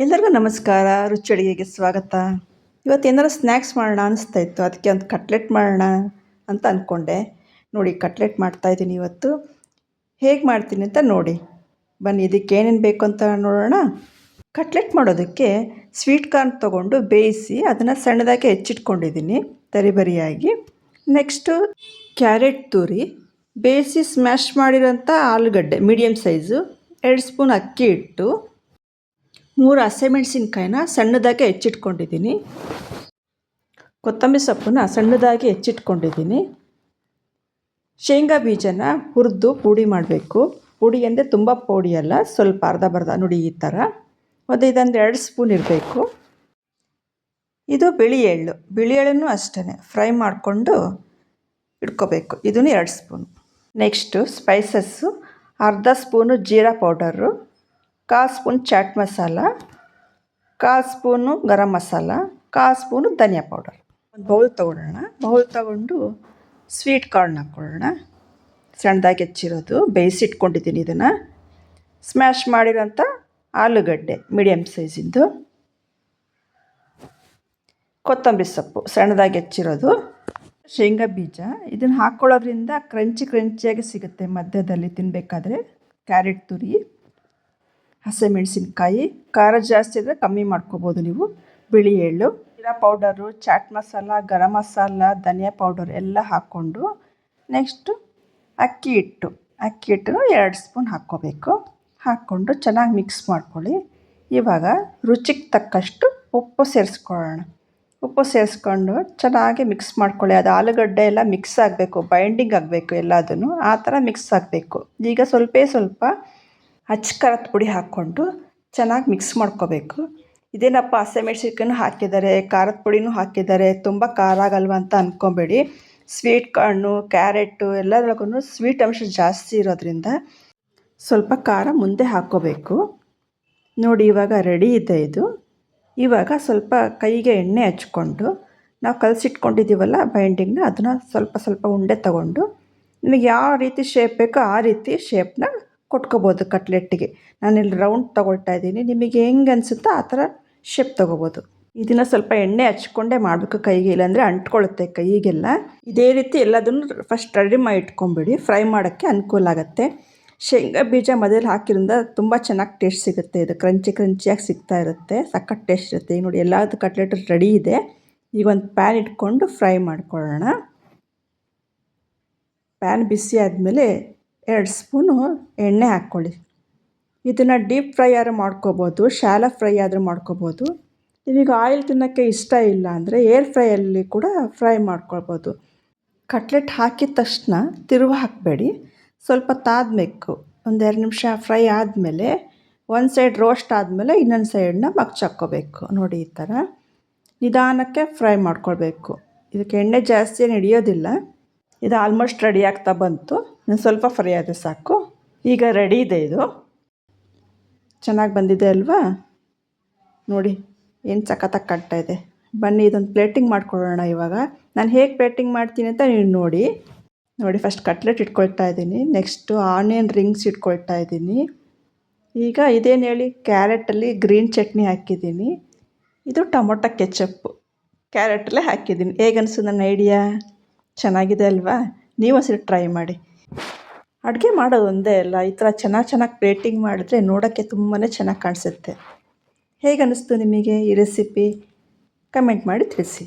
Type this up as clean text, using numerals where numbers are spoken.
ಎಲ್ಲರಿಗೂ ನಮಸ್ಕಾರ. ರುಚಿ ಅಡುಗೆಗೆ ಸ್ವಾಗತ. ಇವತ್ತು ಏನಾರು ಸ್ನ್ಯಾಕ್ಸ್ ಮಾಡೋಣ ಅನಿಸ್ತಾ ಇತ್ತು. ಅದಕ್ಕೆ ಒಂದು ಕಟ್ಲೆಟ್ ಮಾಡೋಣ ಅಂತ ಅಂದ್ಕೊಂಡೆ. ನೋಡಿ ಕಟ್ಲೆಟ್ ಮಾಡ್ತಾಯಿದ್ದೀನಿ ಇವತ್ತು. ಹೇಗೆ ಮಾಡ್ತೀನಿ ಅಂತ ನೋಡಿ. ಬನ್ನಿ ಇದಕ್ಕೆ ಏನೇನು ಬೇಕು ಅಂತ ನೋಡೋಣ. ಕಟ್ಲೆಟ್ ಮಾಡೋದಕ್ಕೆ ಸ್ವೀಟ್ ಕಾರ್ನ್ ತೊಗೊಂಡು ಬೇಯಿಸಿ ಅದನ್ನು ಸಣ್ಣದಾಗಿ ಹೆಚ್ಚಿಟ್ಕೊಂಡಿದ್ದೀನಿ ತರಿಬರಿಯಾಗಿ. ನೆಕ್ಸ್ಟು ಕ್ಯಾರೆಟ್ ತುರಿ, ಬೇಯಿಸಿ ಸ್ಮ್ಯಾಶ್ ಮಾಡಿರೋಂಥ ಆಲೂಗಡ್ಡೆ ಮೀಡಿಯಮ್ ಸೈಜು, 2 ಸ್ಪೂನ್ ಅಕ್ಕಿ ಹಿಟ್ಟು, 3 ಹಸಿಮೆಣಸಿನ್ಕಾಯಿನ ಸಣ್ಣದಾಗಿ ಹೆಚ್ಚಿಟ್ಕೊಂಡಿದ್ದೀನಿ, ಕೊತ್ತಂಬರಿ ಸೊಪ್ಪನ್ನ ಸಣ್ಣದಾಗಿ ಹೆಚ್ಚಿಟ್ಕೊಂಡಿದ್ದೀನಿ, ಶೇಂಗಾ ಬೀಜನ ಹುರಿದು ಪುಡಿ ಮಾಡಬೇಕು. ಪುಡಿ ಅಂದರೆ ತುಂಬ ಪುಡಿ ಅಲ್ಲ, ಸ್ವಲ್ಪ ಅರ್ಧ ನೋಡಿ ಈ ಥರ. ಮತ್ತು ಇದೊಂದು 2 ಸ್ಪೂನ್ ಇರಬೇಕು. ಇದು ಬಿಳಿ ಎಳ್ಳನ್ನು ಅಷ್ಟೇ ಫ್ರೈ ಮಾಡಿಕೊಂಡು ಇಟ್ಕೋಬೇಕು. ಇದನ್ನು 2 ಸ್ಪೂನ್. ನೆಕ್ಸ್ಟು ಸ್ಪೈಸಸ್ಸು, ಅರ್ಧ ಸ್ಪೂನು ಜೀರಾ powder, 1/4 spoon chaat masala, 1/4 spoon garam masala, 1/4 spoon ಧನಿಯಾ ಪೌಡರ್. ಒಂದು ಬೌಲ್ ತೊಗೊಂಡು ಸ್ವೀಟ್ ಕಾರ್ನ್ ಹಾಕ್ಕೊಳ್ಳೋಣ. ಸಣ್ಣದಾಗಿ ಹೆಚ್ಚಿರೋದು ಬೇಯಿಸಿಟ್ಕೊಂಡಿದ್ದೀನಿ. ಇದನ್ನು ಸ್ಮ್ಯಾಶ್ ಮಾಡಿರೋಂಥ ಆಲೂಗಡ್ಡೆ ಮೀಡಿಯಮ್ ಸೈಜಿಂದು, ಕೊತ್ತಂಬರಿ ಸೊಪ್ಪು ಸಣ್ಣದಾಗಿ ಹೆಚ್ಚಿರೋದು, ಶೇಂಗಾ ಬೀಜ. ಇದನ್ನು ಹಾಕ್ಕೊಳ್ಳೋದ್ರಿಂದ ಕ್ರಂಚಿಯಾಗಿ ಸಿಗುತ್ತೆ ಮಧ್ಯದಲ್ಲಿ ತಿನ್ನಬೇಕಾದ್ರೆ. ಕ್ಯಾರೆಟ್ ತುರಿ, ಹಸಿಮೆಣಸಿನ್ಕಾಯಿ, ಖಾರ ಜಾಸ್ತಿ ಇದ್ದರೆ ಕಮ್ಮಿ ಮಾಡ್ಕೋಬೋದು ನೀವು, ಬಿಳಿ ಎಳ್ಳು, ಜೀರಾ ಪೌಡರು, ಚಾಟ್ ಮಸಾಲ, ಗರಂ ಮಸಾಲ, ಧನಿಯಾ ಪೌಡರ್ ಎಲ್ಲ ಹಾಕ್ಕೊಂಡು, ನೆಕ್ಸ್ಟು ಅಕ್ಕಿ ಹಿಟ್ಟನ್ನು 2 ಸ್ಪೂನ್ ಹಾಕ್ಕೊಂಡು ಚೆನ್ನಾಗಿ ಮಿಕ್ಸ್ ಮಾಡ್ಕೊಳ್ಳಿ. ಇವಾಗ ರುಚಿಗೆ ತಕ್ಕಷ್ಟು ಉಪ್ಪು ಸೇರಿಸ್ಕೊಂಡು ಚೆನ್ನಾಗಿ ಮಿಕ್ಸ್ ಮಾಡ್ಕೊಳ್ಳಿ. ಅದು ಆಲೂಗಡ್ಡೆ ಎಲ್ಲ ಮಿಕ್ಸ್ ಆಗಬೇಕು, ಬೈಂಡಿಂಗ್ ಆಗಬೇಕು ಎಲ್ಲದನ್ನು, ಆ ಥರ ಮಿಕ್ಸ್ ಆಗಬೇಕು. ಈಗ ಸ್ವಲ್ಪ ಖಾರದ ಪುಡಿ ಹಾಕ್ಕೊಂಡು ಚೆನ್ನಾಗಿ ಮಿಕ್ಸ್ ಮಾಡ್ಕೋಬೇಕು. ಇದೇನಪ್ಪ ಹಸಿಮೆಣಸಿನ್ಕಾಯಿನೂ ಹಾಕಿದ್ದಾರೆ, ಖಾರದ ಪುಡಿನೂ ಹಾಕಿದ್ದಾರೆ, ತುಂಬ ಖಾರ ಆಗಲ್ವ ಅಂತ ಅಂದ್ಕೊಬೇಡಿ. ಸ್ವೀಟ್ ಕಾರ್ನು, ಕ್ಯಾರೆಟು ಎಲ್ಲದರಲ್ಲೂ ಸ್ವೀಟ್ ಅಂಶ ಜಾಸ್ತಿ ಇರೋದ್ರಿಂದ ಸ್ವಲ್ಪ ಖಾರ ಮುಂದೆ ಹಾಕ್ಕೋಬೇಕು. ನೋಡಿ ಇವಾಗ ರೆಡಿ ಇದೆ ಇದು. ಇವಾಗ ಸ್ವಲ್ಪ ಕೈಗೆ ಎಣ್ಣೆ ಹಚ್ಕೊಂಡು ನಾವು ಕಲಸಿಟ್ಕೊಂಡಿದ್ದೀವಲ್ಲ ಬೈಂಡಿಂಗ್ನ, ಅದನ್ನು ಸ್ವಲ್ಪ ಉಂಡೆ ತಗೊಂಡು ನಿಮಗೆ ಯಾವ ರೀತಿ ಶೇಪ್ ಬೇಕೋ ಆ ರೀತಿ ಶೇಪ್ನ ಕೊಟ್ಕೋಬೋದು. ಕಟ್ಲೆಟ್ಟಿಗೆ ನಾನಿಲ್ಲಿ ರೌಂಡ್ ತೊಗೊಳ್ತಾ ಇದ್ದೀನಿ, ನಿಮಗೆ ಹೆಂಗೆ ಅನಿಸುತ್ತೋ ಆ ಥರ ಶೇಪ್ ತೊಗೋಬೋದು. ಇದನ್ನು ಸ್ವಲ್ಪ ಎಣ್ಣೆ ಹಚ್ಕೊಂಡೇ ಮಾಡಬೇಕು ಕೈಗೆ, ಇಲ್ಲಾಂದರೆ ಅಂಟ್ಕೊಳ್ಳುತ್ತೆ ಕೈಗೆಲ್ಲ. ಇದೇ ರೀತಿ ಎಲ್ಲದನ್ನು ಫಸ್ಟ್ ರೆಡಿ ಮಾಡಿ ಇಟ್ಕೊಂಬಿಡಿ, ಫ್ರೈ ಮಾಡೋಕ್ಕೆ ಅನುಕೂಲ ಆಗುತ್ತೆ. ಶೇಂಗಾ ಬೀಜ ಮೊದಲು ಹಾಕಿರೋದ್ರಿಂದ ತುಂಬ ಚೆನ್ನಾಗಿ ಟೇಸ್ಟ್ ಸಿಗುತ್ತೆ. ಇದು ಕ್ರಂಚಿಯಾಗಿ ಸಿಗ್ತಾ ಇರುತ್ತೆ, ಸಖತ್ ಟೇಸ್ಟ್ ಇರುತ್ತೆ. ಈಗ ನೋಡಿ ಎಲ್ಲದೂ ಕಟ್ಲೆಟ್ ರೆಡಿ ಇದೆ. ಈಗ ಒಂದು ಪ್ಯಾನ್ ಇಟ್ಕೊಂಡು ಫ್ರೈ ಮಾಡ್ಕೊಳ್ಳೋಣ. ಪ್ಯಾನ್ ಬಿಸಿ ಆದಮೇಲೆ 2 ಸ್ಪೂನು ಎಣ್ಣೆ ಹಾಕ್ಕೊಳ್ಳಿ. ಇದನ್ನು ಡೀಪ್ ಫ್ರೈ ಆದ್ರೂ ಮಾಡ್ಕೋಬೋದು, ಶಾಲೋ ಫ್ರೈ ಆದರೂ ಮಾಡ್ಕೋಬೋದು. ನಿಮಗೆ ಆಯಿಲ್ ತಿನ್ನೋಕ್ಕೆ ಇಷ್ಟ ಇಲ್ಲ ಅಂದರೆ ಏರ್ ಫ್ರೈಯಲ್ಲಿ ಕೂಡ ಫ್ರೈ ಮಾಡ್ಕೊಳ್ಬೋದು. ಕಟ್ಲೆಟ್ ಹಾಕಿದ ತಕ್ಷಣ ತಿರುವು ಹಾಕಬೇಡಿ, ಸ್ವಲ್ಪ ತಾದಬೇಕು. 1-2 ನಿಮಿಷ ಫ್ರೈ ಆದಮೇಲೆ ಒಂದು ಸೈಡ್ ರೋಸ್ಟ್ ಆದಮೇಲೆ ಇನ್ನೊಂದು ಸೈಡನ್ನ ಮಗ್ಚಾಕ್ಕೋಬೇಕು. ನೋಡಿ ಈ ಥರ ನಿಧಾನಕ್ಕೆ ಫ್ರೈ ಮಾಡ್ಕೊಳ್ಬೇಕು. ಇದಕ್ಕೆ ಎಣ್ಣೆ ಜಾಸ್ತಿ ಏನು ಹಿಡಿಯೋದಿಲ್ಲ. ಇದು ಆಲ್ಮೋಸ್ಟ್ ರೆಡಿ ಆಗ್ತಾ ಬಂತು, ನಾನು ಸ್ವಲ್ಪ ಫ್ರೈ ಆದರೆ ಸಾಕು. ಈಗ ರೆಡಿ ಇದೆ, ಇದು ಚೆನ್ನಾಗಿ ಬಂದಿದೆ ಅಲ್ವಾ? ನೋಡಿ ಏನು ಸಖತ್ತಾಗಿ ಕಾಣ್ತಾ ಇದೆ. ಬನ್ನಿ ಇದೊಂದು ಪ್ಲೇಟಿಂಗ್ ಮಾಡ್ಕೊಳ್ಳೋಣ. ಇವಾಗ ನಾನು ಹೇಗೆ ಪ್ಲೇಟಿಂಗ್ ಮಾಡ್ತೀನಿ ಅಂತ ನೀವು ನೋಡಿ ಫಸ್ಟ್ ಕಟ್ಲೆಟ್ ಇಟ್ಕೊಳ್ತಾ ಇದ್ದೀನಿ, ನೆಕ್ಸ್ಟು ಆನಿಯನ್ ರಿಂಗ್ಸ್ ಇಟ್ಕೊಳ್ತಾ ಇದ್ದೀನಿ. ಈಗ ಇದೇನು ಹೇಳಿ, ಕ್ಯಾರೆಟಲ್ಲಿ ಗ್ರೀನ್ ಚಟ್ನಿ ಹಾಕಿದ್ದೀನಿ, ಇದು ಟೊಮೊಟೊ ಕೆಚಪ್ಪು ಕ್ಯಾರೆಟಲ್ಲೇ ಹಾಕಿದ್ದೀನಿ. ಹೇಗೆ ಅನಿಸು ನನ್ನ ಐಡಿಯಾ? ಚೆನ್ನಾಗಿದೆ ಅಲ್ವಾ? ನೀವು ಒಂದ್ಸರಿ ಟ್ರೈ ಮಾಡಿ. ಅಡುಗೆ ಮಾಡೋದು ಒಂದೇ ಅಲ್ಲ, ಈ ಥರ ಚೆನ್ನಾಗಿ ಪ್ಲೇಟಿಂಗ್ ಮಾಡಿದ್ರೆ ನೋಡೋಕ್ಕೆ ತುಂಬಾ ಚೆನ್ನಾಗಿ ಕಾಣಿಸುತ್ತೆ. ಹೇಗೆ ಅನ್ನಿಸ್ತು ನಿಮಗೆ ಈ ರೆಸಿಪಿ? ಕಮೆಂಟ್ ಮಾಡಿ ತಿಳಿಸಿ.